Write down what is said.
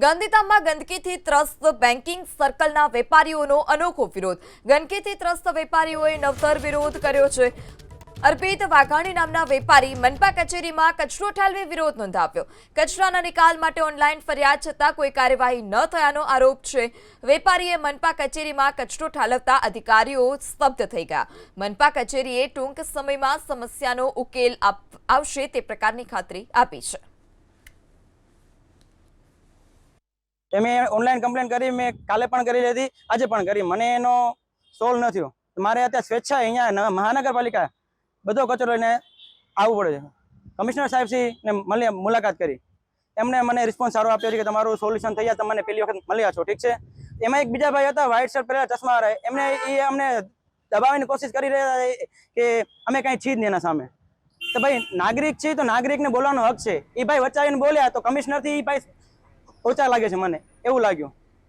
ગાંધીધામમાં ગંદકીથી ત્રસ્ત બેન્કિંગ સર્કલના વેપારીઓનો અનોખો વિરોધ। ગંદકીથી ત્રસ્ત વેપારીઓએ નવતર વિરોધ કર્યો છે। અર્પિત વાઘાણી નામના વેપારી મનપા કચેરીમાં કચરો ઠાલવી વિરોધ નોંધાવ્યો। કચરાના નિકાલ માટે ઓનલાઈન ફરિયાદ છતાં કોઈ કાર્યવાહી ન થયાનો આરોપ છે। વેપારીએ મનપા કચેરીમાં કચરો ઠાલવતા અધિકારીઓ સ્તબ્ધ થઈ ગયા। મનપા કચેરીએ ટૂંક સમયમાં સમસ્યાનો ઉકેલ આવશે તે પ્રકારની ખાતરી આપી છે। मैं ऑनलाइन कम्प्लेन करी, मैं काले पण करी थी, आज पण करी, मने एनो सोल्व न थयो। मारे अत्यारे स्वेच्छा अहींया महानगरपालिका बधो कचरो लईने आववुं पड़े छे। कमिश्नर साहेब श्री ने मळी मुलाकात करी, एमणे मने रिस्पोन्स सारो आप्यो छे के तमारुं सोल्यूशन थई जाय, तमने पेली वखत मळ्या छो, ठीक छे। एमां एक बीजा भाई हता, व्हाइट शर्ट पहेरेला, चश्मावाळा, एमणे अमने दबावવાની कोशिश करी रह्या के अमे कांई छी ज नहीं एना सामे। तो भाई नागरिक छे तो नागरिकने बोलવાનો हक छे। ए भाई वच्चे आवीने बोल्या तो कमिश्नर थी ए भाई ओछा लागे छे, मने एवुं लाग्युं।